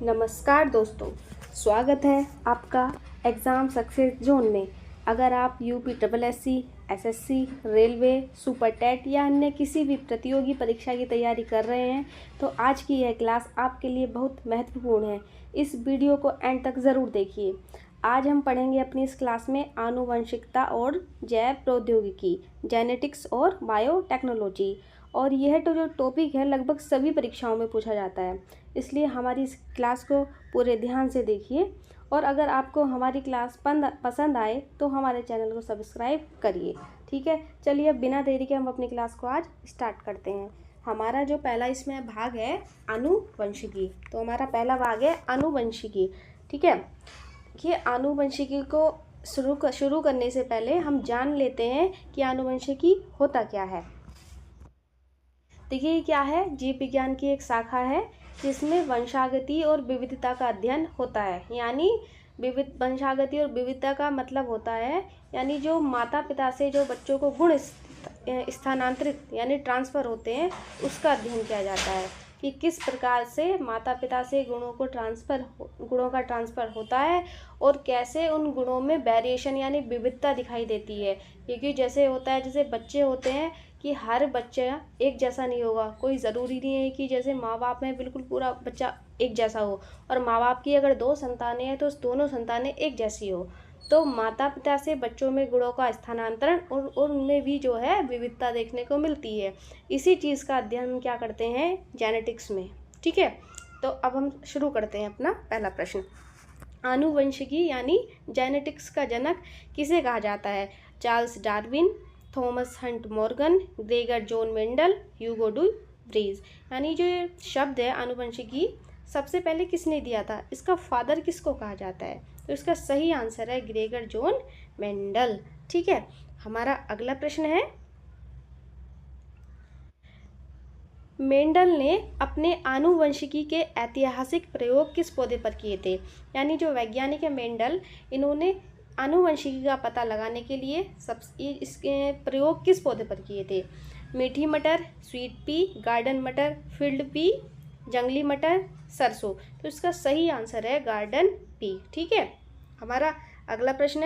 नमस्कार दोस्तों, स्वागत है आपका एग्ज़ाम सक्सेस जोन में। अगर आप UP triple SC, SSC, railway, super TET या अन्य किसी भी प्रतियोगी परीक्षा की तैयारी कर रहे हैं तो आज की यह क्लास आपके लिए बहुत महत्वपूर्ण है। इस वीडियो को एंड तक ज़रूर देखिए। आज हम पढ़ेंगे अपनी इस क्लास में आनुवंशिकता और जैव प्रौद्योगिकी, जेनेटिक्स और बायोटेक्नोलॉजी। और यह तो जो टॉपिक है लगभग सभी परीक्षाओं में पूछा जाता है, इसलिए हमारी इस क्लास को पूरे ध्यान से देखिए। और अगर आपको हमारी क्लास पसंद आए तो हमारे चैनल को सब्सक्राइब करिए। ठीक है, चलिए अब बिना देरी के हम अपनी क्लास को आज स्टार्ट करते हैं। हमारा जो पहला इसमें भाग है आनुवंशिकी, तो हमारा पहला भाग है आनुवंशिकी। ठीक है, ये आनुवंशिकी को शुरू करने से पहले हम जान लेते हैं कि आनुवंशिकी होता क्या है। देखिए क्या है, जीव विज्ञान की एक शाखा है जिसमें वंशागति और विविधता का अध्ययन होता है। यानी वंशागति और विविधता का मतलब होता है यानी जो माता पिता से जो बच्चों को गुण स्थानांतरित यानी ट्रांसफ़र होते हैं उसका अध्ययन किया जाता है कि किस प्रकार से माता पिता से गुणों का ट्रांसफ़र होता है और कैसे उन गुणों में वेरिएशन यानी विविधता दिखाई देती है। क्योंकि जैसे होता है, जैसे बच्चे होते हैं कि हर बच्चा एक जैसा नहीं होगा। कोई ज़रूरी नहीं है कि जैसे माँ बाप में बिल्कुल पूरा बच्चा एक जैसा हो, और माँ बाप की अगर 2 संतानें हैं तो उस दोनों संतानें एक जैसी हो। तो माता पिता से बच्चों में गुणों का स्थानांतरण और उनमें भी जो है विविधता देखने को मिलती है। इसी चीज़ का अध्ययन हम क्या करते हैं, जेनेटिक्स में। ठीक है, तो अब हम शुरू करते हैं अपना पहला प्रश्न। आनुवंशिकी यानी जेनेटिक्स का जनक किसे कहा जाता है? Charles Darwin, Thomas Hunt Morgan, Gregor John Mendel, Hugo do Vries. यानी जो ये शब्द है आनुवंशिकी सबसे पहले किसने दिया था, इसका फादर किसको कहा जाता है? तो इसका सही आंसर है ग्रेगर जॉन मेंडल। ठीक है, हमारा अगला प्रश्न है, मेंडल ने अपने आनुवंशिकी के ऐतिहासिक प्रयोग किस पौधे पर किए थे? यानी जो वैज्ञानिक है मेंडल, इन्होंने आनुवंशिकी का पता लगाने के लिए इसके प्रयोग किस पौधे पर किए थे? मीठी मटर, स्वीट पी, गार्डन मटर, फील्ड पी, जंगली मटर, सरसों। तो इसका सही आंसर है गार्डन पी। ठीक है, हमारा अगला प्रश्न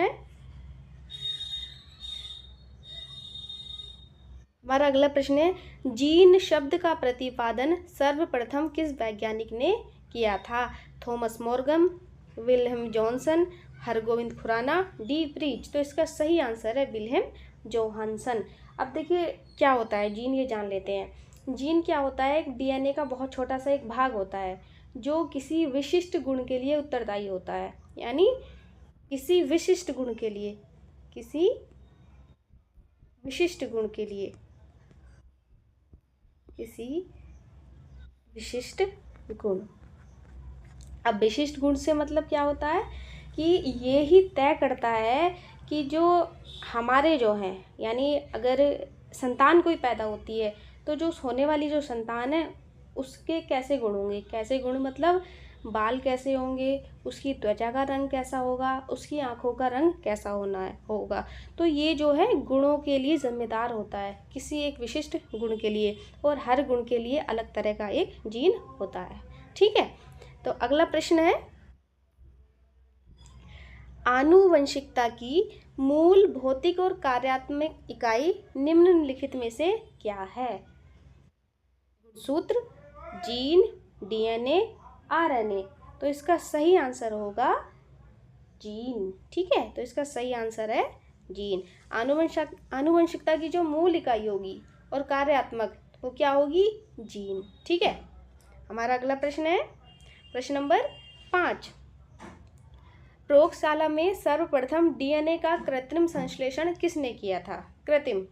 है, जीन शब्द का प्रतिपादन सर्वप्रथम किस वैज्ञानिक ने किया था? Thomas Morgan, Wilhelm Johannsen, Hargobind Khorana, De Vries. तो इसका सही आंसर है विल्हेम जोहानसन। अब देखिए क्या होता है जीन, ये जान लेते हैं। जीन क्या होता है, एक डीएनए का बहुत छोटा सा एक भाग होता है जो किसी विशिष्ट गुण के लिए उत्तरदायी होता है। यानी किसी विशिष्ट गुण के लिए, किसी विशिष्ट गुण के लिए, किसी विशिष्ट गुण। अब विशिष्ट गुण से मतलब क्या होता है कि ये ही तय करता है कि जो हमारे जो हैं, यानी अगर संतान कोई पैदा होती है तो जो होने वाली जो संतान है उसके कैसे गुण होंगे। कैसे गुण मतलब बाल कैसे होंगे, उसकी त्वचा का रंग कैसा होगा, उसकी आँखों का रंग कैसा होगा। तो ये जो है गुणों के लिए जिम्मेदार होता है, किसी एक विशिष्ट गुण के लिए, और हर गुण के लिए अलग तरह का एक जीन होता है। ठीक है, तो अगला प्रश्न है, आनुवंशिकता की मूल भौतिक और कार्यात्मक इकाई निम्नलिखित में से क्या है? सूत्र, जीन, डीएनए, आरएनए। तो इसका सही आंसर होगा जीन। ठीक है, तो इसका सही आंसर है जीन। आनुवंशिकता की जो मूल इकाई होगी और कार्यात्मक, वो क्या होगी? जीन। ठीक है, हमारा अगला प्रश्न है, प्रश्न नंबर 5। प्रयोगशाला में सर्वप्रथम डीएनए का कृत्रिम संश्लेषण किसने किया था? कृत्रिम,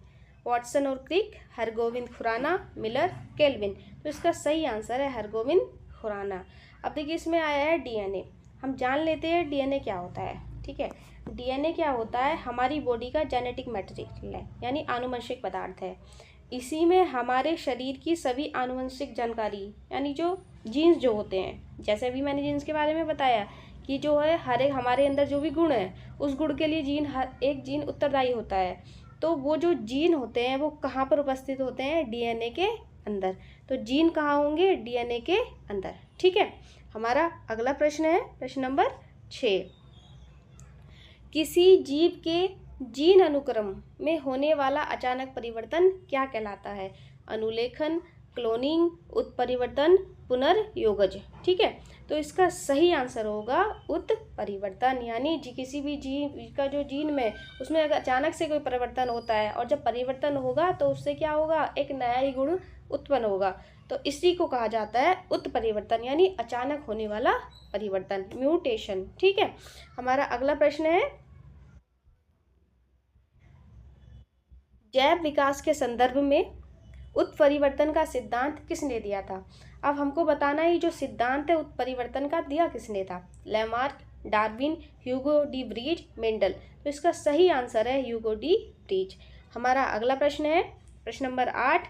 वाटसन और क्रिक, हरगोविंद खुराना, मिलर, केल्विन। तो इसका सही आंसर है हरगोविंद खुराना। अब देखिए इसमें आया है डीएनए। हम जान लेते हैं डीएनए क्या होता है। ठीक है, डीएनए क्या होता है, हमारी बॉडी का जेनेटिक मटेरियल है, यानी आनुवंशिक पदार्थ है। इसी में हमारे शरीर की सभी आनुवंशिक जानकारी, यानी जो जीन्स जो होते हैं, जैसे भी मैंने जीन्स के बारे में बताया कि जो है हर एक हमारे अंदर जो भी गुण है उस गुण के लिए हर एक जीन उत्तरदायी होता है। तो वो जो जीन होते हैं वो कहाँ पर उपस्थित होते हैं? डीएनए के अंदर। तो जीन कहाँ होंगे? डीएनए के अंदर। ठीक है। हमारा अगला प्रश्न है प्रश्न नंबर 6। किसी जीव के जीन अनुक्रम में होने वाला अचानक परिवर्तन क्या कहलाता है? अनुलेखन, क्लोनिंग, उत्परिवर्तन, पुनर्योगज। ठीक है। तो इसका सही आंसर होगा उत्परिवर्तन। यानी किसी भी जीव का जो जीन में उसमें अगर अचानक से कोई परिवर्तन होता है और जब परिवर्तन होगा तो उससे क्या होगा? एक नया ही गुण उत्पन्न होगा। तो इसी को कहा जाता है उत्परिवर्तन, यानी अचानक होने वाला परिवर्तन, म्यूटेशन। ठीक है। हमारा अगला प्रश्न है, जैव विकास के संदर्भ में उत्परिवर्तन का सिद्धांत किसने दिया था? अब हमको बताना है जो सिद्धांत है उत्परिवर्तन का दिया किसने था? Lamarck, Darwin, Hugo de Vries, Mendel. तो इसका सही आंसर है ह्यूगो डी व्रीज। हमारा अगला प्रश्न है प्रश्न नंबर 8।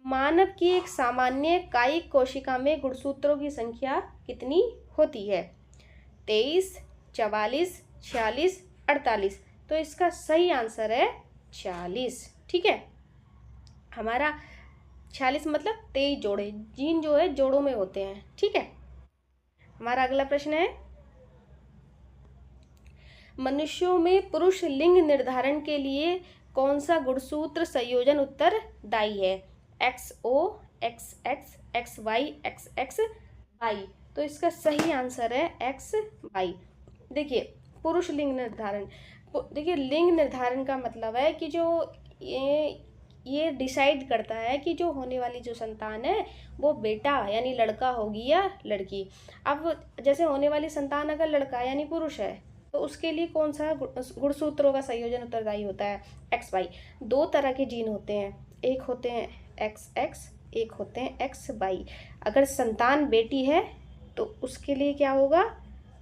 मानव की एक सामान्य कायिक कोशिका में गुणसूत्रों की संख्या कितनी होती है? 23, 44, 46, 48। तो इसका सही आंसर है 46। ठीक है। हमारा 46 मतलब 23 जोड़े, जीन जो है जोड़ों में होते हैं। ठीक है। हमारा अगला प्रश्न है, मनुष्यों में पुरुष लिंग निर्धारण के लिए कौन सा गुणसूत्र संयोजन उत्तरदायी है? XO, XX, XY, XXY। तो इसका सही आंसर है XY। देखिए पुरुष लिंग निर्धारण, देखिए लिंग निर्धारण का मतलब है कि जो ये डिसाइड करता है कि जो होने वाली जो संतान है वो बेटा यानी लड़का होगी या लड़की। अब जैसे होने वाली संतान अगर लड़का यानी पुरुष है तो उसके लिए कौन सा गुणसूत्रों का संयोजन उत्तरदायी होता है? XY। दो तरह के जीन होते हैं, एक होते हैं XX, एक होते हैं XY। अगर संतान बेटी है तो उसके लिए क्या होगा?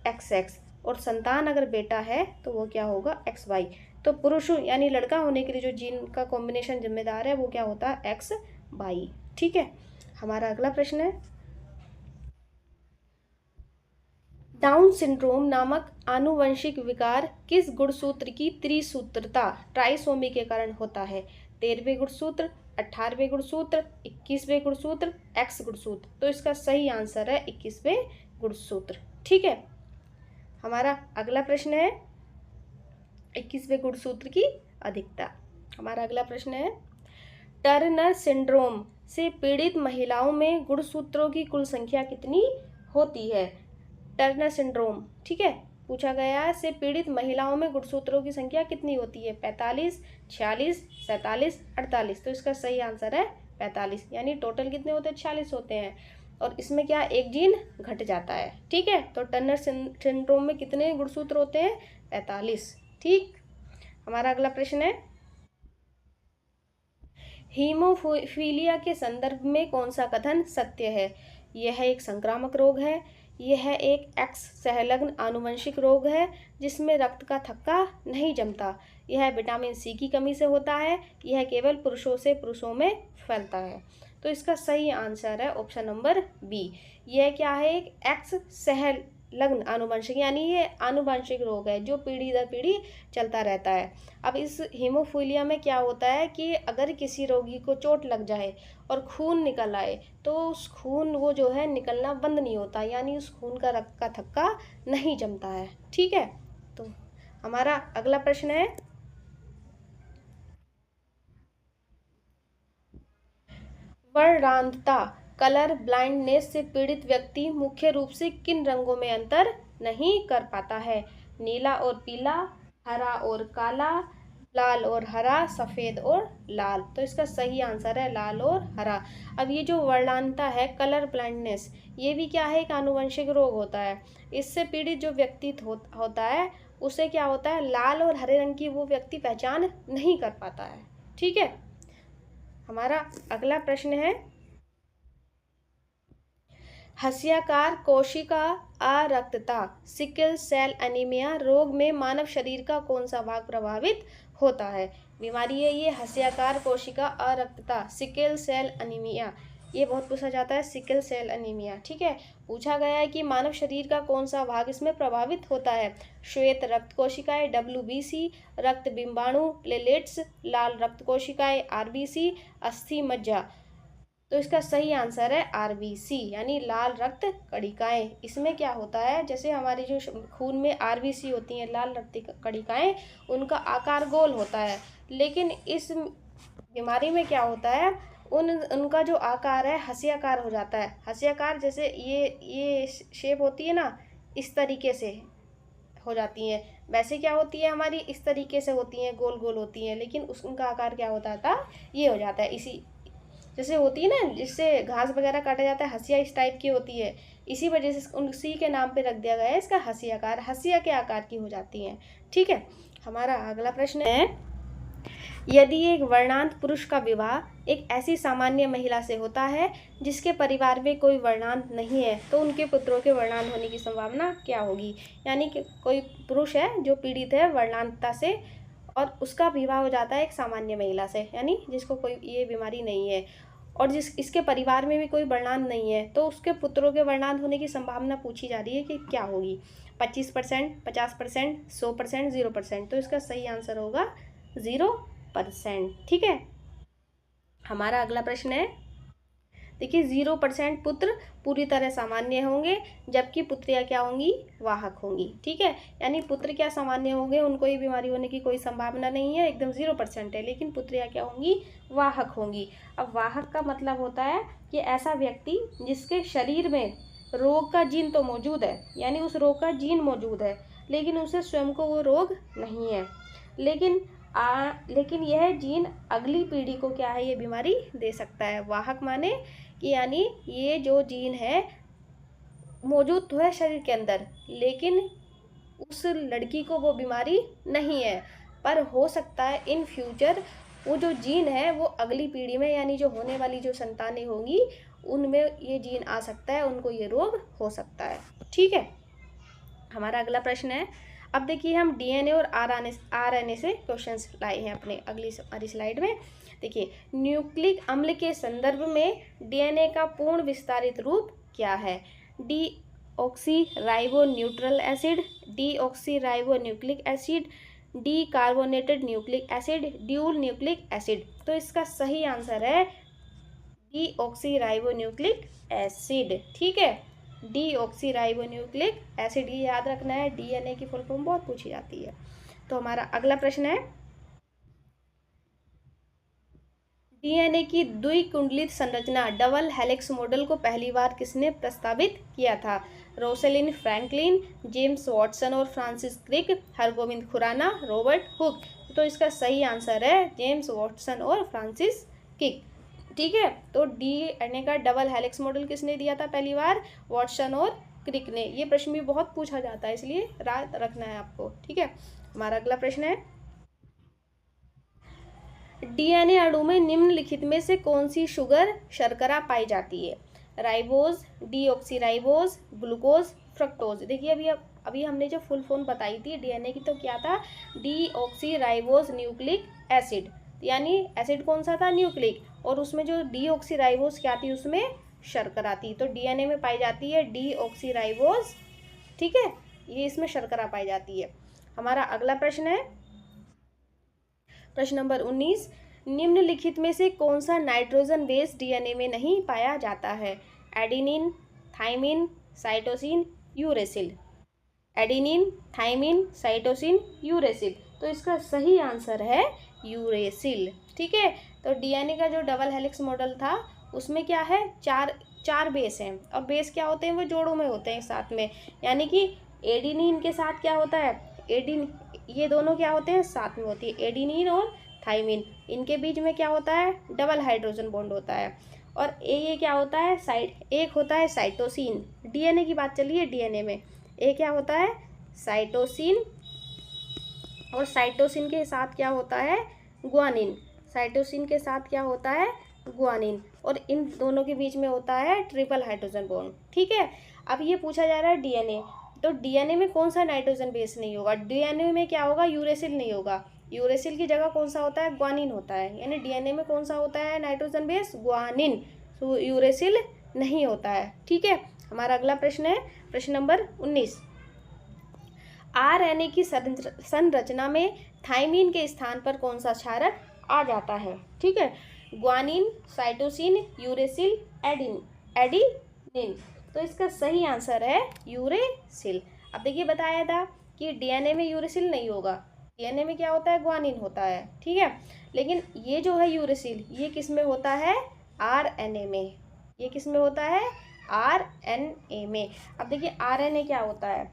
XX, और संतान अगर बेटा है तो वो क्या होगा? XY। तो पुरुष यानी लड़का होने के लिए जो जीन का कॉम्बिनेशन जिम्मेदार है वो क्या होता है? XY। ठीक है। हमारा अगला प्रश्न है, डाउन सिंड्रोम नामक आनुवंशिक विकार किस गुणसूत्र की त्रिसूत्रता ट्राइसोमी के कारण होता है? 13वें गुणसूत्र, 18वें गुणसूत्र, 21वें गुणसूत्र, X गुणसूत्र। तो इसका सही आंसर है 21वें गुणसूत्र। ठीक है। हमारा अगला प्रश्न है 21वें गुणसूत्र की अधिकता। हमारा अगला प्रश्न है, टर्नर सिंड्रोम से पीड़ित महिलाओं में गुणसूत्रों की कुल संख्या कितनी होती है? टर्नर सिंड्रोम, ठीक है, पूछा गया है, से पीड़ित महिलाओं में गुणसूत्रों की संख्या कितनी होती है? 45, 46, 47, 48। तो इसका सही आंसर है 45। यानी टोटल कितने होते हैं? 46 होते हैं, और इसमें क्या एक जीन घट जाता है। ठीक है। तो टर्नर सिंड्रोम में कितने गुणसूत्र होते हैं? 45। ठीक। हमारा अगला प्रश्न है, हीमोफीलिया के संदर्भ में कौन सा कथन सत्य है? यह एक संक्रामक रोग है, यह एक एक्स सहलग्न आनुवंशिक रोग है जिसमें रक्त का थक्का नहीं जमता, यह विटामिन सी की कमी से होता है, यह केवल पुरुषों से पुरुषों में फैलता है। तो इसका सही आंसर है ऑप्शन नंबर बी। यह क्या है? एक एक्स सहलग्न आनुवंशिक, यानी ये आनुवंशिक रोग है जो पीढ़ी दर पीढ़ी चलता रहता है। अब इस हीमोफीलिया में क्या होता है कि अगर किसी रोगी को चोट लग जाए और खून निकल आए तो उस खून वो जो है निकलना बंद नहीं होता, यानी उस खून का रक्त का थक्का नहीं जमता है। ठीक है। तो हमारा अगला प्रश्न है, वर्णांधता कलर ब्लाइंडनेस से पीड़ित व्यक्ति मुख्य रूप से किन रंगों में अंतर नहीं कर पाता है? नीला और पीला, हरा और काला, लाल और हरा, सफ़ेद और लाल। तो इसका सही आंसर है लाल और हरा। अब ये जो वर्णांधता है, कलर ब्लाइंडनेस, ये भी क्या है? एक आनुवंशिक रोग होता है। इससे पीड़ित जो व्यक्ति होता है उसे क्या होता है? लाल और हरे रंग की वो व्यक्ति पहचान नहीं कर पाता है। ठीक है। हमारा अगला प्रश्न है, हस्याकार कोशिका आरक्तता सिकल सेल एनीमिया रोग में मानव शरीर का कौन सा भाग प्रभावित होता है? बीमारी है ये हस्याकार कोशिका आरक्तता सिकल सेल एनीमिया। ये बहुत पूछा जाता है, सिकल सेल एनीमिया। ठीक है, पूछा गया है कि मानव शरीर का कौन सा भाग इसमें प्रभावित होता है। श्वेत रक्त कोशिकाएं WBC, रक्त बिंबाणु प्लेलेट्स, लाल रक्त कोशिकाएं RBC, अस्थि मज्जा। तो इसका सही आंसर है RBC यानी लाल रक्त कणिकाएं। इसमें क्या होता है, जैसे हमारी जो खून में RBC होती हैं, लाल रक्त कणिकाएं, उनका आकार गोल होता है, लेकिन इस बीमारी में क्या होता है, उनका जो आकार है हंसियाकार हो जाता है। हंसियाकार जैसे ये शेप होती है ना, इस तरीके से हो जाती हैं, वैसे क्या होती है हमारी, इस तरीके से होती हैं, गोल गोल होती हैं, लेकिन उनका आकार क्या होता था, ये हो जाता है। इसी जैसे होती है ना, जिससे घास वगैरह काटा जाता है, हंसिया इस टाइप की होती है, इसी वजह से उसी के नाम पे रख दिया गया है इसका हंसियाकार, हंसिया के आकार की हो जाती हैं। ठीक है, हमारा अगला प्रश्न है, यदि एक वर्णांत पुरुष का विवाह एक ऐसी सामान्य महिला से होता है जिसके परिवार में कोई वर्णांत नहीं है, तो उनके पुत्रों के वर्णांत होने की संभावना क्या होगी। यानी कि कोई पुरुष है जो पीड़ित है वर्णांतता से, और उसका विवाह हो जाता है एक सामान्य महिला से, यानी जिसको कोई ये बीमारी नहीं है, और इसके परिवार में भी कोई वर्णांत नहीं है, तो उसके पुत्रों के वर्णांत होने की संभावना पूछी जा रही है कि क्या होगी। 25%, 50%, 100%, 0%। तो इसका सही आंसर होगा 0%। ठीक है, हमारा अगला प्रश्न है, देखिए 0% पुत्र पूरी तरह सामान्य होंगे, जबकि पुत्रियां क्या होंगी, वाहक होंगी। ठीक है, यानी पुत्र क्या सामान्य होंगे, उनको ये बीमारी होने की कोई संभावना नहीं है, एकदम 0% है, लेकिन पुत्रियां क्या होंगी, वाहक होंगी। अब वाहक का मतलब होता है कि ऐसा व्यक्ति जिसके शरीर में रोग का जीन तो मौजूद है, यानी उस रोग का जीन मौजूद है, लेकिन उसे स्वयं को वो रोग नहीं है, लेकिन यह जीन अगली पीढ़ी को क्या है, ये बीमारी दे सकता है। वाहक माने कि यानी ये जो जीन है मौजूद तो है शरीर के अंदर, लेकिन उस लड़की को वो बीमारी नहीं है, पर हो सकता है इन फ्यूचर वो जो जीन है वो अगली पीढ़ी में, यानी जो होने वाली जो संतानें होंगी उनमें ये जीन आ सकता है, उनको ये रोग हो सकता है। ठीक है, हमारा अगला प्रश्न है, अब देखिए हम DNA और RNA से क्वेश्चंस लाए हैं अपने अगली हमारी स्लाइड में। देखिए, न्यूक्लिक अम्ल के संदर्भ में DNA का पूर्ण विस्तारित रूप क्या है। Deoxyribonutral acid, deoxyribonucleic acid, decarbonated nucleic acid, dual nucleic acid. तो इसका सही आंसर है डीऑक्सीराइबोन्यूक्लिक एसिड। ठीक है, डीऑक्सीराइबोन्यूक्लिक एसिड, ये याद रखना है, DNA की फुल फॉर्म बहुत पूछी जाती है। तो हमारा अगला प्रश्न है, DNA की द्विकुंडलित संरचना डबल हेलिक्स मॉडल को पहली बार किसने प्रस्तावित किया था। रोसेलिन फ्रैंकलिन, जेम्स वॉटसन और Francis Crick, Hargobind Khorana, Robert Hooke. तो इसका सही आंसर है जेम्स वॉटसन और फ्रांसिस क्रिक। ठीक है, तो DNA का डबल हेलिक्स मॉडल किसने दिया था पहली बार, वॉटसन और क्रिक ने। ये प्रश्न भी बहुत पूछा जाता है, इसलिए याद रखना है आपको। ठीक है, हमारा अगला प्रश्न है, DNA अणु में निम्नलिखित में से कौन सी शुगर शर्करा पाई जाती है। Ribose, deoxyribose, glucose, fructose. देखिए अभी हमने जो फुल फॉर्म बताई थी DNA की, तो क्या था, डीऑक्सीराइबोज न्यूक्लिक एसिड, यानी एसिड कौन सा था, न्यूक्लिक, और उसमें जो डीऑक्सीराइबोज क्या थी, उसमें शर्करा थी। तो DNA में पाई जाती है डीऑक्सीराइबोज। ठीक है, ये इसमें शर्करा पाई जाती है। हमारा अगला प्रश्न है, प्रश्न नंबर 19, निम्नलिखित में से कौन सा नाइट्रोजन बेस DNA में नहीं पाया जाता है। Adenine, thymine, cytosine, uracil. Adenine, thymine, cytosine, uracil. तो इसका सही आंसर है यूरेसिल। ठीक है, तो DNA का जो डबल हेलिक्स मॉडल था उसमें क्या है, चार बेस हैं, और बेस क्या होते हैं, वो जोड़ों में होते हैं साथ में, यानी कि एडेनिन के साथ क्या होता है, ये दोनों क्या होते हैं, साथ में होती है, एडेनिन और थाइमिन, इनके बीच में क्या होता है, डबल हाइड्रोजन बॉन्ड होता है। और ये क्या होता है, एक होता है साइटोसिन। DNA की बात चली है, DNA में एक क्या होता है, साइटोसिन, और साइटोसिन के साथ क्या होता है, ग्वानिन। साइटोसिन के साथ क्या होता है, ग्वानिन, और इन दोनों के बीच में होता है ट्रिपल हाइड्रोजन बॉन्ड। ठीक है, अब ये पूछा जा रहा है DNA, तो DNA में कौन सा नाइट्रोजन बेस नहीं होगा, DNA में क्या होगा, यूरेसिल नहीं होगा। यूरेसिल की जगह कौन सा होता है, ग्वानिन होता है, यानी DNA में कौन सा होता है नाइट्रोजन बेस, ग्वानिन। तो यूरेसिल नहीं होता है। ठीक है, हमारा अगला प्रश्न है प्रश्न नंबर 19। आरएनए की संरचना में थाइमीन के स्थान पर कौन सा क्षारक आ जाता है? ठीक है, ग्वानिन, साइटोसिन, यूरेसिल, एडिनिन। तो इसका सही आंसर है यूरेसिल। अब देखिए बताया था कि डीएनए में यूरेसिल नहीं होगा, डीएनए में क्या होता है, ग्वानिन होता है। ठीक है, लेकिन ये जो है यूरेसिल, ये किस में होता है, आरएनए में। ये किस में होता है, आरएनए में। अब देखिए आरएनए क्या होता है,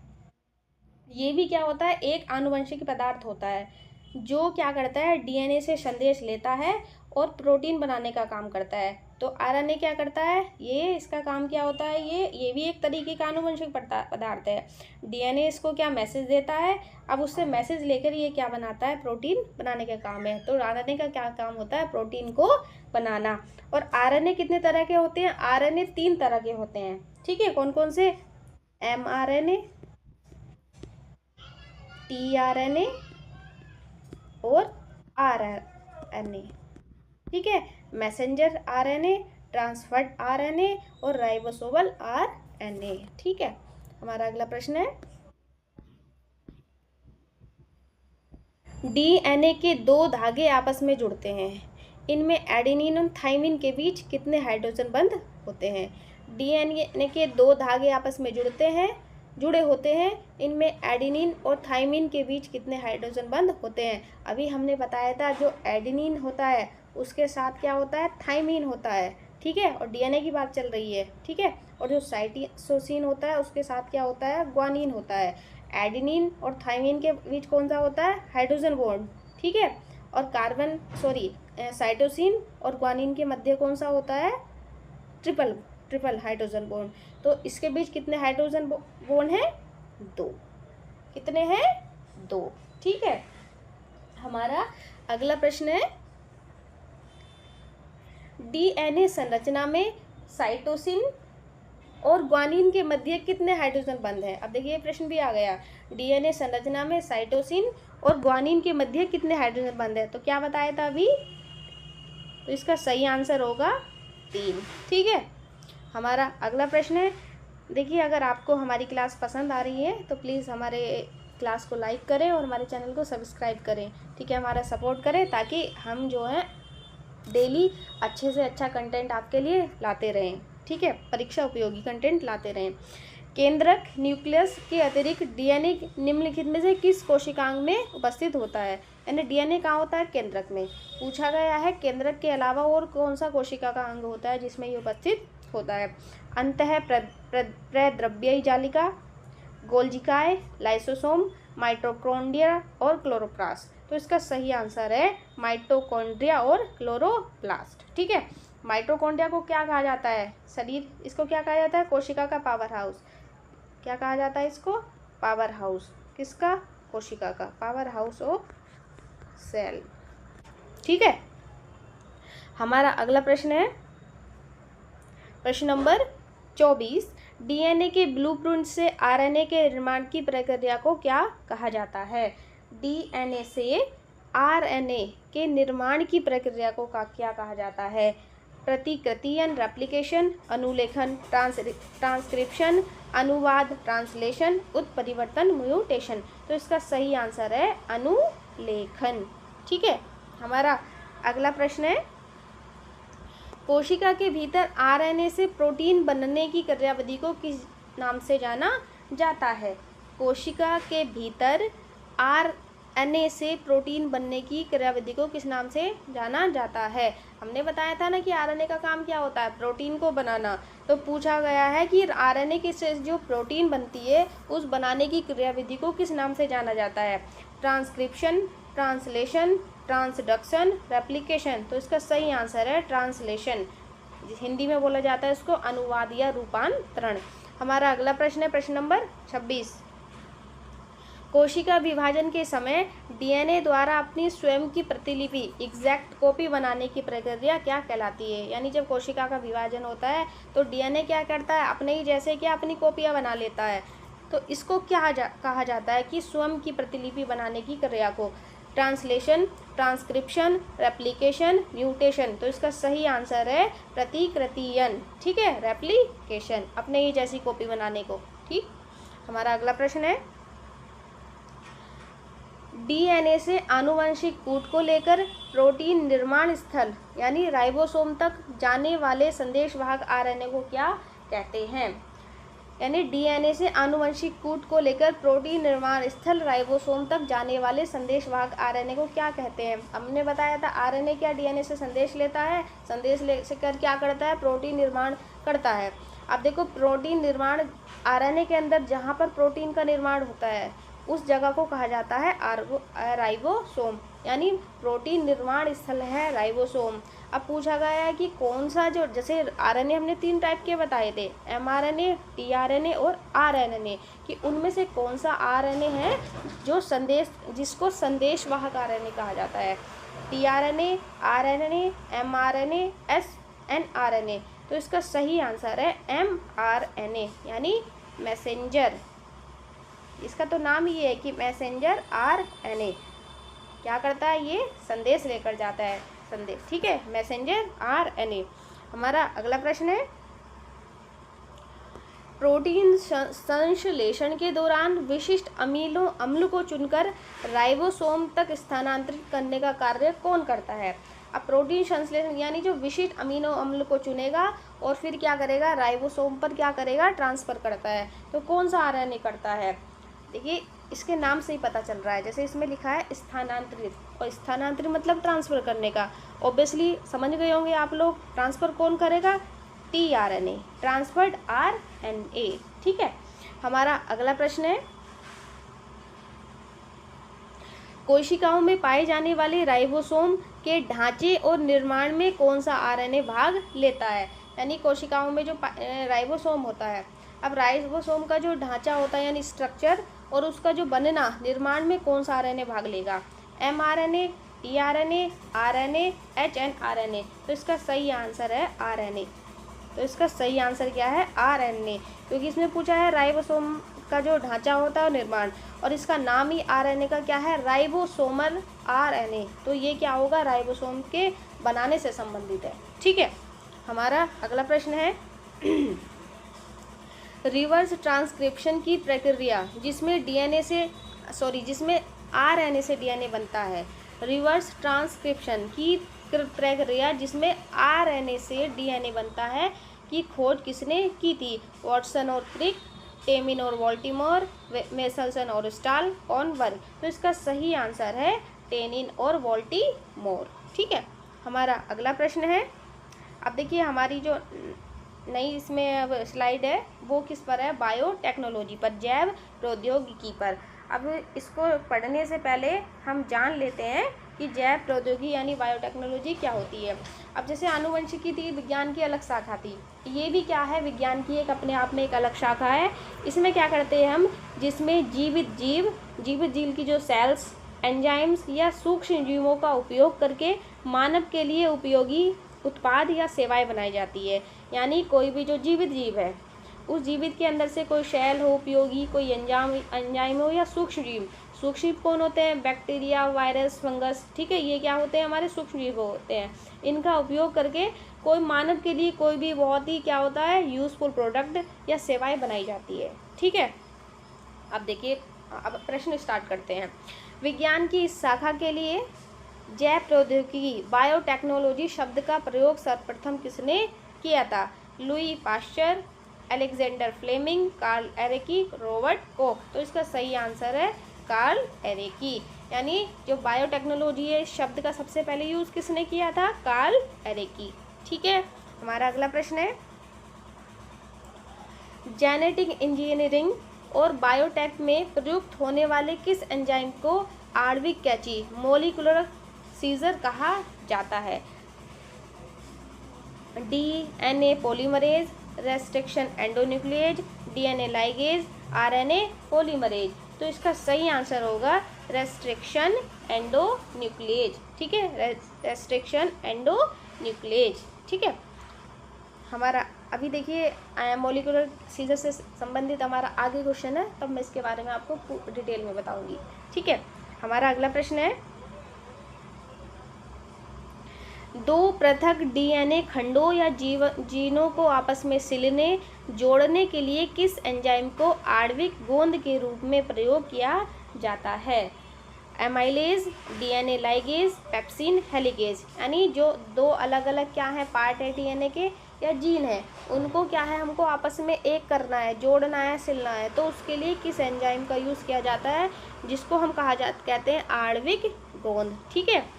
ये भी क्या होता है, एक आनुवंशिक पदार्थ होता है जो क्या करता है, डीएनए से संदेश लेता है और प्रोटीन बनाने का काम करता है। तो आरएनए क्या करता है, ये इसका काम क्या होता है, ये भी एक तरीके का आनुवंशिक पदार्थ है। डीएनए इसको क्या मैसेज देता है, अब उससे मैसेज लेकर ये क्या बनाता है, प्रोटीन बनाने का काम है। तो आरएनए का क्या काम होता है, प्रोटीन को बनाना। और आरएनए कितने तरह के होते हैं, आरएनए 3 तरह के होते हैं। ठीक है, कौन कौन से, एमआरएनए, टीआरएनए और आरएनए। ठीक है, मैसेंजर आरएनए, ट्रांसफर्ड आरएनए और राइबोसोमल आरएनए। ठीक है, हमारा अगला प्रश्न है, डीएनए के 2 धागे आपस में जुड़ते हैं, इनमें एडेनिन और थाइमिन के बीच कितने हाइड्रोजन बंध होते हैं? डीएनए के 2 धागे आपस में जुड़े होते हैं, इनमें एडेनिन और थाइमिन के बीच कितने हाइड्रोजन बंध होते हैं? अभी हमने बताया था जो एडेनिन होता है उसके साथ क्या होता है, थाइमिन होता है। ठीक है, और डीएनए की बात चल रही है। ठीक है, और जो साइटोसिन होता है उसके साथ क्या होता है, ग्वानिन होता है। एडेनिन और थाइमिन के बीच कौन सा होता है, हाइड्रोजन बॉन्ड। ठीक है, और साइटोसिन और ग्वानिन के मध्य कौन सा होता है, ट्रिपल हाइड्रोजन बॉन्ड। तो इसके बीच कितने हाइड्रोजन बॉन्ड हैं, 2। कितने हैं, 2। ठीक है, हमारा अगला प्रश्न है, डीएनए संरचना में साइटोसिन और ग्वानिन के मध्य कितने हाइड्रोजन बंध हैं? अब देखिए प्रश्न भी आ गया, डीएनए संरचना में साइटोसिन और ग्वानिन के मध्य कितने हाइड्रोजन बंध है? तो क्या बताया था अभी, तो इसका सही आंसर होगा 3। ठीक है, हमारा अगला प्रश्न है, देखिए अगर आपको हमारी क्लास पसंद आ रही है तो प्लीज़ हमारे क्लास को लाइक करें और हमारे चैनल को सब्सक्राइब करें। ठीक है, हमारा सपोर्ट करें ताकि हम जो है डेली अच्छे से अच्छा कंटेंट आपके लिए लाते रहें। ठीक है, परीक्षा उपयोगी कंटेंट लाते रहें। केंद्रक न्यूक्लियस के अतिरिक्त डीएनए निम्नलिखित में से किस कोशिकांग में उपस्थित होता है? यानी डीएनए कहाँ होता है, केंद्रक में। पूछा गया है केंद्रक के अलावा और कौन सा कोशिका का अंग होता है जिसमें ये उपस्थित होता है? अंतः प्रद्रव्यीय जालिका, गोल्जिकाय, लाइसोसोम, माइटोकॉन्ड्रिया और क्लोरोप्लास्ट। तो इसका सही आंसर है माइटोकॉन्ड्रिया और क्लोरोप्लास्ट। ठीक है, माइटोकॉन्ड्रिया को क्या कहा जाता है, शरीर, इसको क्या कहा जाता है, कोशिका का पावर हाउस। क्या कहा जाता है इसको, पावर हाउस। किसका, कोशिका का, पावर हाउस ऑफ सेल। ठीक है, हमारा अगला प्रश्न है प्रश्न नंबर 24। डीएनए के ब्लूप्रिंट से आरएनए के निर्माण की प्रक्रिया को क्या कहा जाता है? डीएनए से आरएनए के निर्माण की प्रक्रिया को क्या कहा जाता है? प्रतिकृतियन, रेप्लिकेशन, अनुलेखन, ट्रांसक्रिप्शन, अनुवाद, ट्रांसलेशन, उत्परिवर्तन, म्यूटेशन। तो इसका सही आंसर है अनुलेखन। ठीक है, हमारा अगला प्रश्न है, कोशिका के भीतर आरएनए से प्रोटीन बनने की क्रियाविधि को किस नाम से जाना जाता है? कोशिका के भीतर आरएनए से प्रोटीन बनने की क्रियाविधि को किस नाम से जाना जाता है? हमने बताया था ना कि आरएनए का काम क्या होता है, प्रोटीन को बनाना। तो पूछा गया है कि आरएनए की से जो प्रोटीन बनती है उस बनाने की क्रियाविधि को किस नाम से जाना जाता है? Transcription, translation, transduction, replication. तो इसका सही आंसर है ट्रांसलेशन। हिंदी में बोला जाता है इसको अनुवाद या रूपांतरण। हमारा अगला प्रश्न है प्रश्न नंबर 26। कोशिका विभाजन के समय डीएनए द्वारा अपनी स्वयं की प्रतिलिपि एग्जैक्ट कॉपी बनाने की प्रक्रिया क्या कहलाती है? यानी जब कोशिका का विभाजन होता है तो डीएनए क्या करता है, अपने ही जैसे क्या अपनी कॉपियाँ बना लेता है। तो इसको क्या कहा जाता है कि स्वयं की प्रतिलिपि बनाने की क्रिया को? Translation, transcription, replication, mutation. तो इसका सही आंसर है प्रतिकृतियन, ठीक है, रेप्लिकेशन, अपने ही जैसी कॉपी बनाने को। ठीक, हमारा अगला प्रश्न है, डीएनए से आनुवंशिक कूट को लेकर प्रोटीन निर्माण स्थल यानी राइबोसोम तक जाने वाले संदेशवाहक आरएनए को क्या कहते हैं? यानी डीएनए से आनुवंशिक कूट को लेकर प्रोटीन निर्माण स्थल राइबोसोम तक जाने वाले संदेशवाहक आरएनए को क्या कहते हैं? हमने बताया था आरएनए क्या डीएनए से संदेश लेता है, संदेश लेकर क्या करता है, प्रोटीन निर्माण करता है। अब देखो, प्रोटीन निर्माण आरएनए के अंदर जहाँ पर प्रोटीन का निर्माण होता है उस जगह को कहा जाता है राइबोसोम, यानी प्रोटीन निर्माण स्थल है राइबोसोम। अब पूछा गया है कि कौन सा, जो जैसे आरएनए हमने 3 टाइप के बताए थे, एमआरएनए, टीआरएनए और आरएनए, कि उनमें से कौन सा आरएनए है जो जिसको संदेशवाहक आरएनए कहा जाता है? TRNA, RNA, mRNA, snRNA. तो इसका सही आंसर है एमआरएनए, यानी मैसेंजर। इसका तो नाम ही है कि मैसेंजर आरएनए क्या करता है, ये संदेश लेकर जाता है, संदेश, ठीक है, मैसेंजर आरएनए। हमारा अगला प्रश्न है, प्रोटीन संश्लेषण के दौरान विशिष्ट अमीनो अम्ल को चुनकर राइबोसोम तक स्थानांतरित करने का कार्य कौन करता है? अब प्रोटीन संश्लेषण यानी जो विशिष्ट अमीनो अम्ल को चुनेगा और फिर क्या करेगा, राइबोसोम पर क्या करेगा, ट्रांसफर करता है। तो कौन सा आरएनए करता है? देखिए, इसके नाम से ही पता चल रहा है, जैसे इसमें लिखा है स्थानांतरित, और स्थानांतरित मतलब ट्रांसफ़र करने का। ऑब्वियसली समझ गए होंगे आप लोग, ट्रांसफ़र कौन करेगा, टीआरएनए, ट्रांसफर्ड आरएनए, ठीक है। हमारा अगला प्रश्न है, कोशिकाओं में पाए जाने वाले राइबोसोम के ढांचे और निर्माण में कौन सा आरएनए भाग लेता है? यानी कोशिकाओं में जो राइबोसोम होता है, अब राइबोसोम का जो ढांचा होता है यानी स्ट्रक्चर, और उसका जो बनना, निर्माण में कौन सा आरएनए भाग लेगा? MRNA, tRNA, RNA, hnRNA. तो इसका सही आंसर है आरएनए। तो इसका सही आंसर क्या है, आरएनए, क्योंकि इसमें पूछा है राइबोसोम का जो ढांचा होता है निर्माण, और इसका नाम ही आरएनए का क्या है, राइबोसोमल आरएनए। तो ये क्या होगा, राइबोसोम के बनाने से संबंधित है, ठीक है। हमारा अगला प्रश्न है, रिवर्स ट्रांसक्रिप्शन की प्रक्रिया जिसमें आरएनए से डीएनए बनता है, रिवर्स ट्रांसक्रिप्शन की प्रक्रिया जिसमें आरएनए से डीएनए बनता है, की खोज किसने की थी? वॉटसन और क्रिक, टेमिन और वॉल्टीमोर, मेसल्सन और स्टाल, कॉनवर्ग। तो इसका सही आंसर है टेनिन और वॉल्टीमोर, ठीक है। हमारा अगला प्रश्न है, अब देखिए हमारी जो नई इसमें अब स्लाइड है वो किस पर है, बायोटेक्नोलॉजी पर, जैव प्रौद्योगिकी पर। अब इसको पढ़ने से पहले हम जान लेते हैं कि जैव प्रौद्योगिकी यानी बायोटेक्नोलॉजी क्या होती है। अब जैसे आनुवंशिकी थी, विज्ञान की अलग शाखा थी, ये भी क्या है, विज्ञान की एक अपने आप में एक अलग शाखा है। इसमें क्या करते हैं हम, जिसमें जीवित जीव की जो सेल्स, एंजाइम्स या सूक्ष्म जीवों का उपयोग करके मानव के लिए उपयोगी उत्पाद या सेवाएं बनाई जाती है। यानी कोई भी जो जीवित जीव है, उस जीवित के अंदर से कोई सेल हो उपयोगी, कोई एंजाइम हो, या सूक्ष्म जीव। सूक्ष्म जीव कौन होते हैं, बैक्टीरिया, वायरस, फंगस, ठीक है, ये क्या होते हैं, हमारे सूक्ष्म जीव होते हैं। इनका उपयोग करके कोई मानव के लिए कोई भी बहुत ही क्या होता है, यूजफुल प्रोडक्ट या सेवाएं बनाई जाती है, ठीक है। अब देखिए, अब प्रश्न स्टार्ट करते हैं। विज्ञान की इस शाखा के लिए जैव प्रौद्योगिकी, बायोटेक्नोलॉजी शब्द का प्रयोग सर्वप्रथम किसने किया था? Louis Pasteur, Alexander Fleming, Karl Ereky, Robert Koch. तो इसका सही आंसर है कार्ल एरेकी। यानी जो बायोटेक्नोलॉजी है, इस शब्द का सबसे पहले यूज किसने किया था? कार्ल एरेकी, ठीक है। हमारा अगला प्रश्न है, जेनेटिक इंजीनियरिंग और बायोटेक में प्रयुक्त होने वाले किस एंजाइम को आणविक कैंची, मोलिकुलर सीजर कहा जाता है? DNA polymerase, restriction endonuclease, DNA ligase, RNA polymerase. तो इसका सही आंसर होगा रेस्ट्रिक्शन एंडोन्यूक्लिएज, ठीक है, रेस्ट्रिक्शन एंडोन्यूक्लिएज, ठीक है। हमारा अभी देखिए मोलिकुलर सीजर से संबंधित हमारा आगे क्वेश्चन है, तब मैं इसके बारे में आपको डिटेल में बताऊंगी, ठीक है। हमारा अगला प्रश्न है, दो पृथक डीएनए खंडों या जीनों को आपस में सिलने जोड़ने के लिए किस एंजाइम को आणविक गोंद के रूप में प्रयोग किया जाता है? Amylase, DNA ligase, pepsin, helicase. यानी जो दो अलग अलग क्या है पार्ट है डीएनए के या जीन है, उनको क्या है हमको आपस में एक करना है, जोड़ना है, सिलना है, तो उसके लिए किस एंजाइम का यूज़ किया जाता है, जिसको हम कहते हैं आणविक गोंद। ठीक है,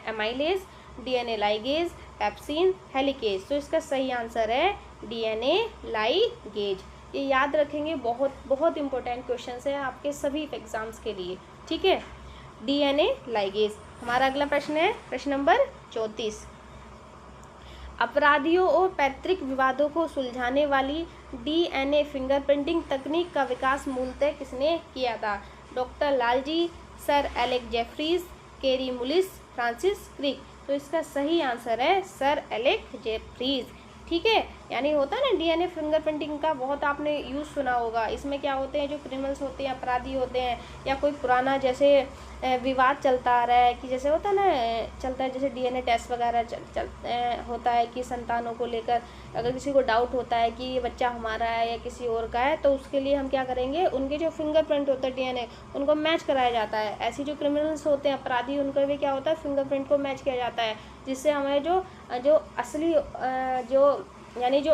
amylase, DNA ligase, pepsin, helicase. तो इसका सही आंसर है डीएनए लाइगेज। ये याद रखेंगे, बहुत बहुत इंपॉर्टेंट क्वेश्चन है आपके सभी एग्जाम्स के लिए। ठीक है, डीएनए लाइगेज। हमारा अगला प्रश्न है प्रश्न नंबर 34। अपराधियों और पैतृक विवादों को सुलझाने वाली डीएनए फिंगरप्रिंटिंग तकनीक का विकास मूलतः किसने किया था? Doctor Lalji, sir Alex Jeffreys, Kary Mullis, Francis Crick. तो इसका सही आंसर है सर एलेक्स जेफरीज। ठीक है, यानी होता है ना डीएनए फिंगरप्रिंटिंग का बहुत आपने यूज़ सुना होगा। इसमें क्या होते हैं, जो क्रिमिनल्स होते हैं, अपराधी होते हैं, या कोई पुराना जैसे विवाद चलता आ रहा है कि जैसे होता है ना, चलता है जैसे डीएनए टेस्ट वगैरह होता है कि संतानों को लेकर अगर किसी को डाउट होता है कि ये बच्चा हमारा है या किसी और का है, तो उसके लिए हम क्या करेंगे, उनके जो फिंगरप्रिंट होता है डीएनए उनको मैच कराया जाता है। ऐसे जो क्रिमिनल्स होते हैं, अपराधी, उनका भी क्या होता है, फिंगरप्रिंट को मैच किया जाता है, जिससे हमें जो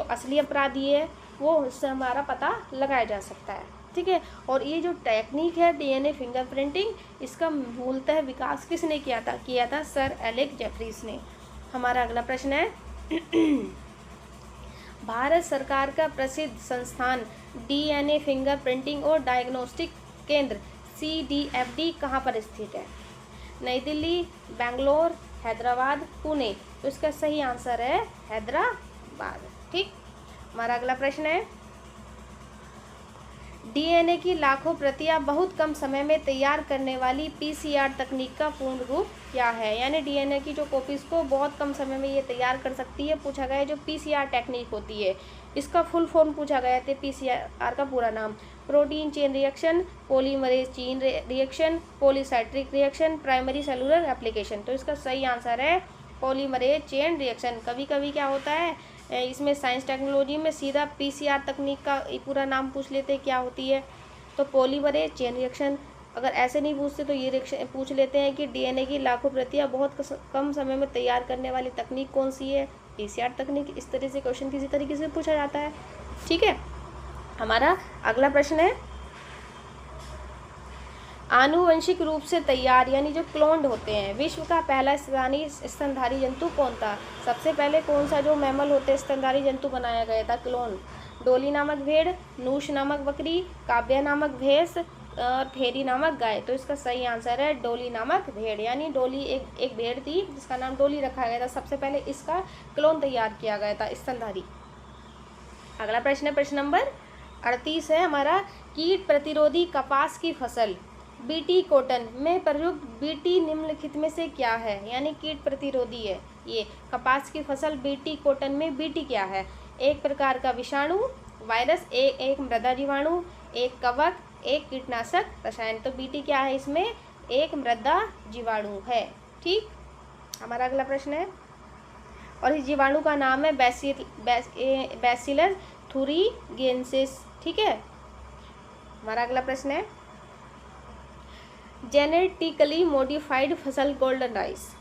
असली अपराधी है वो उससे हमारा पता लगाया जा सकता है। ठीक है, और ये जो टेक्निक है डीएनए फिंगरप्रिंटिंग, इसका मूलतः विकास किसने किया था सर एलेक्स जेफरीज ने। हमारा अगला प्रश्न है भारत सरकार का प्रसिद्ध संस्थान डीएनए फिंगरप्रिंटिंग और डायग्नोस्टिक केंद्र CDFD कहाँ पर स्थित है? नई दिल्ली, बेंगलोर, हैदराबाद, पुणे। तो इसका सही आंसर है हैदराबाद। ठीक, हमारा अगला प्रश्न है डीएनए की लाखों प्रतियां बहुत कम समय में तैयार करने वाली PCR तकनीक का पूर्ण रूप क्या है? यानी डीएनए की जो कॉपीज को बहुत कम समय में ये तैयार कर सकती है, पूछा गया है जो PCR टेक्निक होती है, इसका फुल फॉर्म पूछा गया था। PCR का पूरा नाम protein chain reaction, polymerase chain reaction, polycitric reaction, primary cellular application. तो इसका सही आंसर है पॉलीमरेज चेन रिएक्शन। कभी कभी क्या होता है, इसमें साइंस टेक्नोलॉजी में सीधा PCR तकनीक का पूरा नाम पूछ लेते हैं क्या होती है, तो पॉलीमरेज चेन रिएक्शन। अगर ऐसे नहीं पूछते तो ये रिएक्शन पूछ लेते हैं कि डीएनए की लाखों प्रतियां बहुत कम समय में तैयार करने वाली तकनीक कौन सी है, PCR तकनीक। इस तरह से क्वेश्चन किसी तरीके से पूछा जाता है। ठीक है, हमारा अगला प्रश्न है आनुवंशिक रूप से तैयार यानी जो क्लोन्ड होते हैं, विश्व का पहला स्तनधारी जंतु कौन था? सबसे पहले कौन सा जो मैमल होते हैं स्तनधारी जंतु बनाया गया था क्लोन? डोली नामक भेड़, नूश नामक बकरी, काव्या नामक भैंस और फेरी नामक गाय। तो इसका सही आंसर है डोली नामक भेड़। यानी डोली एक भेड़ थी जिसका नाम डोली रखा गया था, सबसे पहले इसका क्लोन तैयार किया गया था स्तनधारी। अगला प्रश्न है प्रश्न नंबर 38 है हमारा कीट प्रतिरोधी कपास की फसल बीटी कॉटन में प्रयुक्त बीटी निम्नलिखित में से क्या है? यानी कीट प्रतिरोधी है ये कपास की फसल बीटी कॉटन में बीटी क्या है? एक प्रकार का विषाणु, वायरस, एक मृदा जीवाणु, एक कवक, एक कीटनाशक रसायन। तो बीटी क्या है इसमें? एक मृदा जीवाणु है। ठीक, हमारा अगला प्रश्न है और इस जीवाणु का नाम है बैसिलस थुरिंगिएंसिस। ठीक है, हमारा अगला प्रश्न है जेनेटिकली मॉडिफाइड फसल गोल्डन राइस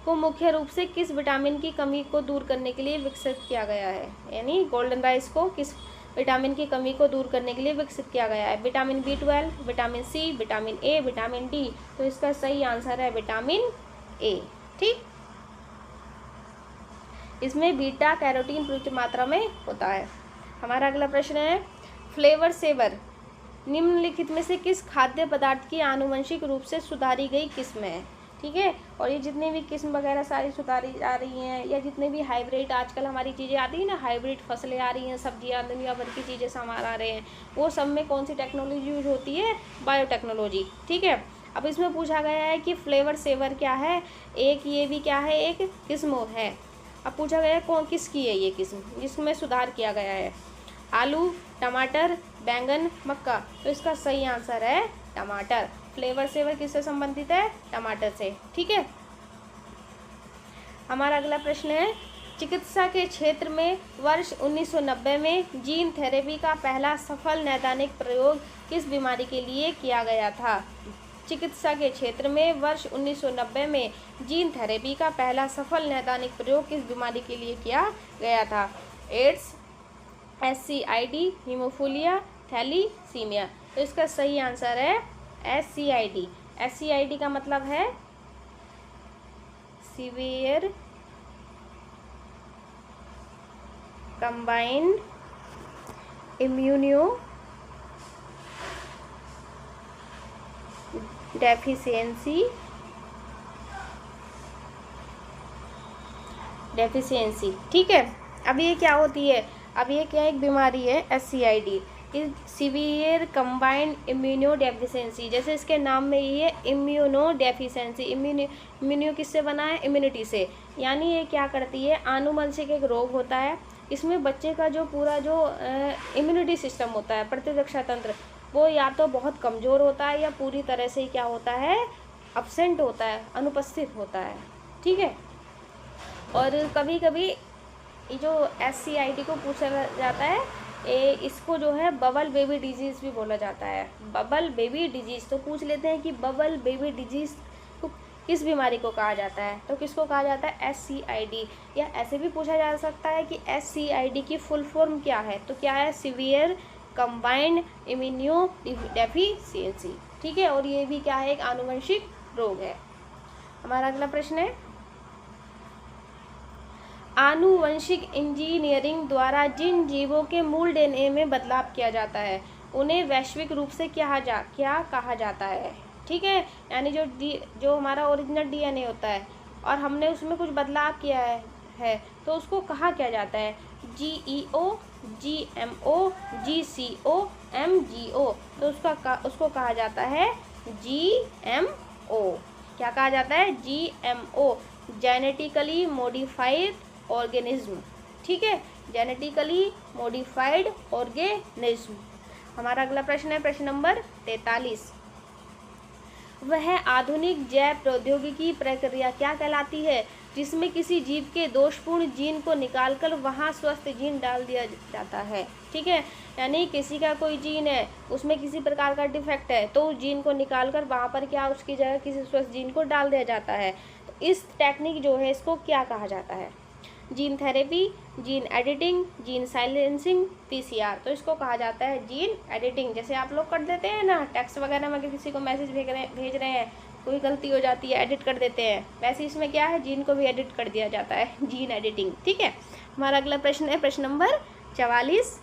को मुख्य रूप से किस विटामिन की कमी को दूर करने के लिए विकसित किया गया है? यानी गोल्डन राइस को किस विटामिन की कमी को दूर करने के लिए विकसित किया गया है? Vitamin B12, vitamin C, vitamin A, vitamin D। तो इसका सही आंसर है विटामिन A। ठीक, इसमें बीटा कैरोटीन प्रचुर मात्रा में होता है। हमारा अगला प्रश्न है फ्लेवर सेवर निम्नलिखित में से किस खाद्य पदार्थ की आनुवंशिक रूप से सुधारी गई किस्म है? ठीक है, और ये जितनी भी किस्म वगैरह सारी सुधारी जा रही हैं या जितने भी हाइब्रिड आजकल हमारी चीज़ें आती हैं ना, हाइब्रिड फसलें आ रही हैं, सब्जियां, दुनिया भर की चीज़ें सामान आ रहे हैं, वो सब में कौन सी टेक्नोलॉजी यूज होती है? बायोटेक्नोलॉजी। ठीक है, अब इसमें पूछा गया है कि फ्लेवर सेवर क्या है? एक ये भी क्या है? एक किस्म है। अब पूछा गया है कौन किसकी है ये किस्म जिसमें सुधार किया गया है? आलू, टमाटर, बैंगन, मक्का। तो इसका सही आंसर है टमाटर। फ्लेवर सेवर किससे संबंधित है? टमाटर से। ठीक है, हमारा अगला प्रश्न है, चिकित्सा के क्षेत्र में वर्ष 1990 में जीन थेरेपी का पहला सफल नैदानिक प्रयोग किस बीमारी के लिए किया गया था? चिकित्सा के क्षेत्र में वर्ष 1990 में जीन थेरेपी का पहला सफल नैदानिक प्रयोग किस बीमारी के लिए किया गया था? AIDS, SCID, haemophilia, thalassaemia. तो इसका सही आंसर है SCID। SCID का मतलब है सीवियर कंबाइंड इम्यूनो डेफिशिएंसी। ठीक है, अब ये क्या होती है? अब ये क्या एक बीमारी है SCID, severe combined immuno deficiency. जैसे इसके नाम में ये इम्यूनो डेफिशिएंसी, इम्यूनो किससे बना है? इम्यूनिटी से। यानी ये क्या करती है? आनुवंशिक एक रोग होता है, इसमें बच्चे का जो पूरा जो इम्यूनिटी सिस्टम होता है, प्रतिरक्षा तंत्र, वो या तो बहुत कमज़ोर होता है या पूरी तरह से क्या होता है? अब्सेंट होता है, अनुपस्थित होता है। ठीक है, और कभी कभी जो SCID को पूछा जाता है, इसको जो है बबल बेबी डिजीज़ भी बोला जाता है। बबल बेबी डिजीज़, तो पूछ लेते हैं कि बबल बेबी डिजीज़ को किस बीमारी को कहा जाता है? तो किसको कहा जाता है? SCID। या ऐसे भी पूछा जा सकता है कि SCID की फुल फॉर्म क्या है? तो क्या है? Severe combined immuno deficiency. ठीक है, और ये भी क्या है? एक आनुवंशिक रोग है। हमारा अगला प्रश्न है, आनुवंशिक इंजीनियरिंग द्वारा जिन जीवों के मूल DNA में बदलाव किया जाता है उन्हें वैश्विक रूप से क्या कहा जाता है? ठीक है, यानी जो हमारा ओरिजिनल DNA होता है और हमने उसमें कुछ बदलाव किया है तो उसको कहा क्या जाता है? GEO, GMO, GCO, MGO। तो उसको कहा जाता है GMO। क्या कहा जाता है? GMO, genetically modified organism. ठीक है, जेनेटिकली मॉडिफाइड ऑर्गेनिज्म। हमारा अगला प्रश्न है प्रश्न नंबर 43। वह आधुनिक जैव प्रौद्योगिकी प्रक्रिया क्या कहलाती है जिसमें किसी जीव के दोषपूर्ण जीन को निकालकर वहां स्वस्थ जीन डाल दिया जाता है? ठीक है, यानी किसी का कोई जीन है, उसमें किसी प्रकार का डिफेक्ट है, तो उस जीन को निकालकर वहां पर क्या उसकी जगह किसी स्वस्थ जीन को डाल दिया जाता है। तो इस टेक्निक जो है इसको क्या कहा जाता है? Gene therapy, gene editing, gene silencing, PCR। तो इसको कहा जाता है जीन एडिटिंग। जैसे आप लोग कर देते हैं ना टेक्स्ट वगैरह में, किसी को मैसेज भेज रहे हैं, कोई गलती हो जाती है, एडिट कर देते हैं, वैसे इसमें क्या है? जीन को भी एडिट कर दिया जाता है, जीन एडिटिंग। ठीक है, हमारा अगला प्रश्न है प्रश्न नंबर 44।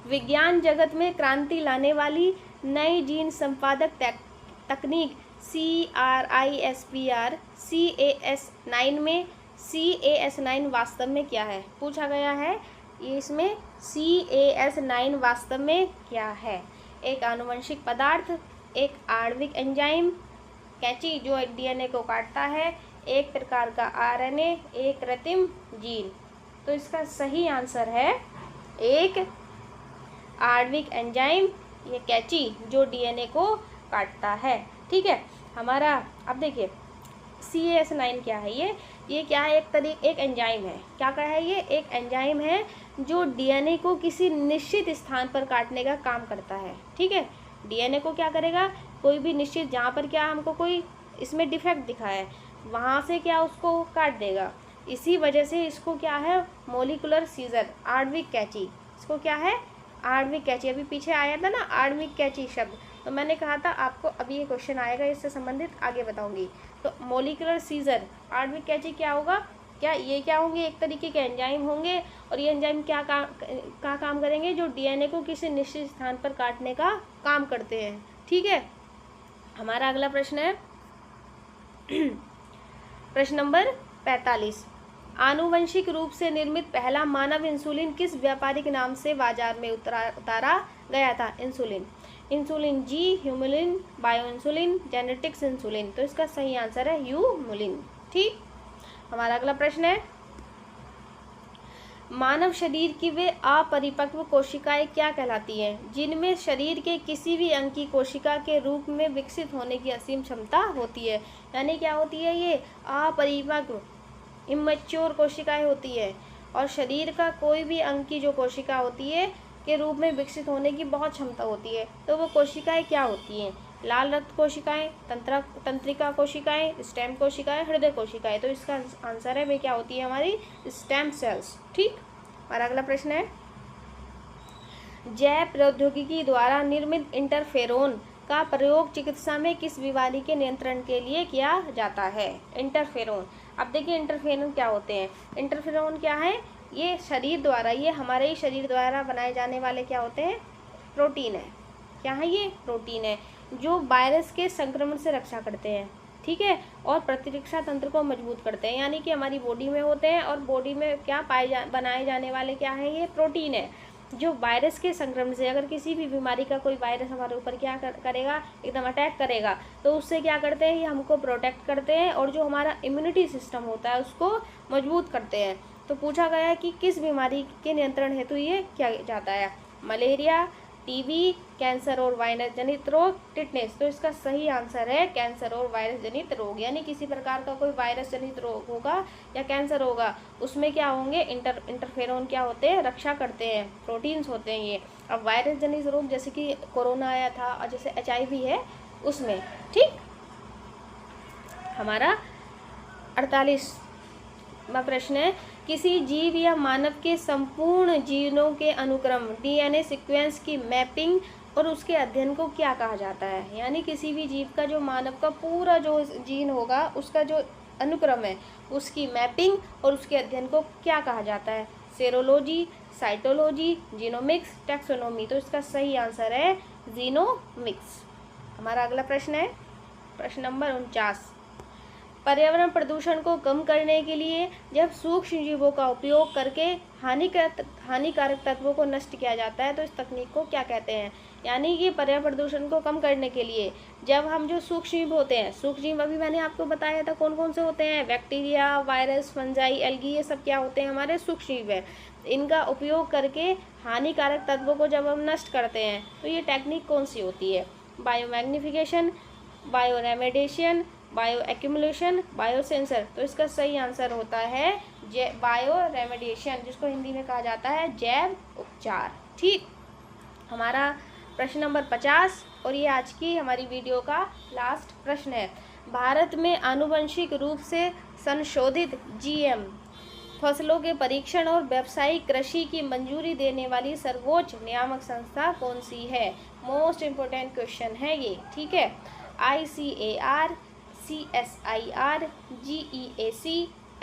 विज्ञान जगत में क्रांति लाने वाली नई जीन संपादक तकनीक CRISPR CAS9 में CAS9 वास्तव में क्या है? पूछा गया है ये इसमें CAS9 वास्तव में क्या है? एक आनुवंशिक पदार्थ, एक आणविक एंजाइम, कैंची जो DNA को काटता है, एक प्रकार का RNA, एक कृत्रिम जीन। तो इसका सही आंसर है एक आणविक एंजाइम, ये कैंची जो DNA को काटता है। ठीक है, हमारा अब देखिए CAS9 क्या है? ये क्या है? एक एंजाइम है। क्या कहा है? ये एक एंजाइम है जो DNA को किसी निश्चित स्थान पर काटने का काम करता है। ठीक है, DNA को क्या करेगा? कोई भी निश्चित जहाँ पर क्या हमको कोई इसमें डिफेक्ट दिखा है वहाँ से क्या उसको काट देगा। इसी वजह से इसको क्या है? मॉलिक्यूलर सीजर, आणविक कैंची। इसको क्या है? आणविक कैंची। अभी पीछे आया था ना आणविक कैंची शब्द, तो मैंने कहा था आपको अभी ये क्वेश्चन आएगा, इससे संबंधित आगे बताऊंगी। तो मॉलिक्यूलर सीजर, आणविक कैंची क्या होगा? क्या ये क्या होंगे? एक तरीके के एंजाइम होंगे, और ये एंजाइम क्या काम करेंगे? जो DNA को किसी निश्चित स्थान पर काटने का काम करते हैं। ठीक है, हमारा अगला प्रश्न है प्रश्न नंबर 45। आनुवंशिक रूप से निर्मित पहला मानव इंसुलिन किस व्यापारिक नाम से बाजार में उतारा गया था? Insulin G, Humulin, bio insulin, genetics insulin. तो इसका सही आंसर है ह्यूमुलिन। ठीक, हमारा अगला प्रश्न है मानव शरीर की वे अपरिपक्व कोशिकाएं क्या कहलाती हैं? जिनमें शरीर के किसी भी अंग की कोशिका के रूप में विकसित होने की असीम क्षमता होती है। यानी क्या होती है? ये अपरिपक्व इमैच्योर कोशिकाएं होती है, और शरीर का कोई भी अंग की जो कोशिका होती है के रूप में विकसित होने की बहुत क्षमता होती है। तो वो कोशिकाएं क्या होती हैं? लाल रक्त कोशिकाएं, तंत्रिका कोशिकाएं, स्टेम कोशिकाएं, हृदय कोशिकाएं। तो इसका आंसर है वे क्या होती है? हमारी स्टेम सेल्स। ठीक। और अगला प्रश्न है, जैव प्रौद्योगिकी द्वारा निर्मित इंटरफेरोन का प्रयोग चिकित्सा में किस बीमारी के नियंत्रण के लिए किया जाता है? इंटरफेरोन। अब देखिए इंटरफेरोन क्या होते हैं। इंटरफेरोन क्या है? ये शरीर द्वारा, ये हमारे ही शरीर द्वारा बनाए जाने वाले क्या होते हैं? प्रोटीन है। क्या है? ये प्रोटीन है जो वायरस के संक्रमण से रक्षा करते हैं। ठीक है। और प्रतिरक्षा तंत्र को मजबूत करते हैं, यानी कि हमारी बॉडी में होते हैं, और बॉडी में क्या बनाए जाने वाले क्या है? ये प्रोटीन है जो वायरस के संक्रमण से, अगर किसी भी बीमारी का कोई वायरस हमारे ऊपर क्या करेगा, एकदम अटैक करेगा, तो उससे क्या करते हैं? ये हमको प्रोटेक्ट करते हैं, और जो हमारा इम्यूनिटी सिस्टम होता है उसको मजबूत करते हैं। तो पूछा गया है कि किस बीमारी के नियंत्रण हेतु ये किया जाता है? मलेरिया, टीबी, कैंसर और वायरस जनित रोग, टिटनेस। तो इसका सही आंसर है कैंसर और वायरस जनित रोग। यानी किसी प्रकार का कोई वायरस जनित रोग होगा या कैंसर होगा, उसमें क्या होंगे? इंटरफेरोन क्या होते हैं? रक्षा करते हैं, प्रोटीन्स होते हैं ये। अब वायरस जनित रोग जैसे कि कोरोना आया था, और जैसे HIV है उसमें। ठीक। हमारा 48वां प्रश्न है, किसी जीव या मानव के संपूर्ण जीनों के अनुक्रम DNA सीक्वेंस की मैपिंग और उसके अध्ययन को क्या कहा जाता है? यानी किसी भी जीव का, जो मानव का पूरा जो जीन होगा उसका जो अनुक्रम है, उसकी मैपिंग और उसके अध्ययन को क्या कहा जाता है? Serology, cytology, genomics, taxonomy. तो इसका सही आंसर है जीनोमिक्स। हमारा अगला प्रश्न है प्रश्न नंबर 49, पर्यावरण प्रदूषण को कम करने के लिए जब सूक्ष्म जीवों का उपयोग करके हानिकारक तत्वों को नष्ट किया जाता है तो इस तकनीक को क्या कहते हैं? यानी कि पर्यावरण प्रदूषण को कम करने के लिए जब हम जो सूक्ष्म जीव होते हैं, सूक्ष्म जीव अभी मैंने आपको बताया था कौन कौन से होते हैं? बैक्टीरिया, वायरस, फंजाई, एल्गी, ये सब क्या होते हैं? हमारे सूक्ष्म जीव है। इनका उपयोग करके हानिकारक तत्वों को जब हम नष्ट करते हैं तो ये टेक्निक कौन सी होती है? Biomagnification, bio remediation, bio accumulation, biosensor. तो इसका सही आंसर होता है बायो रेमेडिएशन, जिसको हिंदी में कहा जाता है जैव उपचार। ठीक। हमारा प्रश्न नंबर 50, और ये आज की हमारी वीडियो का लास्ट प्रश्न है। भारत में आनुवंशिक रूप से संशोधित GM फसलों के परीक्षण और व्यावसायिक कृषि की मंजूरी देने वाली सर्वोच्च नियामक संस्था कौन सी है? मोस्ट इम्पोर्टेंट क्वेश्चन है ये। ठीक है। ICAR, CSIR, GEAC,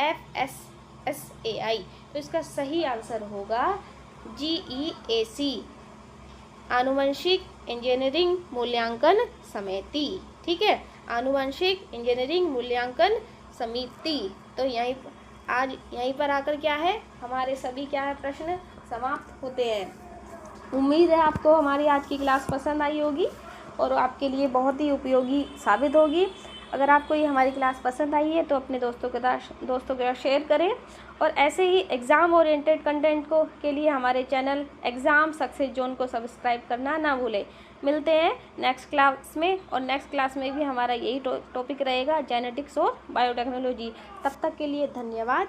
FSSAI। तो इसका सही आंसर होगा GEAC, आनुवंशिक इंजीनियरिंग मूल्यांकन समिति। ठीक है। आनुवंशिक इंजीनियरिंग मूल्यांकन समिति। तो यहीं पर आकर क्या है, हमारे सभी क्या है प्रश्न समाप्त होते हैं। उम्मीद है आपको हमारी आज की क्लास पसंद आई होगी और आपके लिए बहुत ही उपयोगी साबित होगी। अगर आपको ये हमारी क्लास पसंद आई है तो अपने दोस्तों के साथ शेयर करें, और ऐसे ही एग्ज़ाम ओरिएंटेड कंटेंट के लिए हमारे चैनल एग्ज़ाम सक्सेस जोन को सब्सक्राइब करना ना भूलें। मिलते हैं नेक्स्ट क्लास में, और नेक्स्ट क्लास में भी हमारा यही टॉपिक रहेगा, जेनेटिक्स और बायोटेक्नोलॉजी। तब तक के लिए धन्यवाद।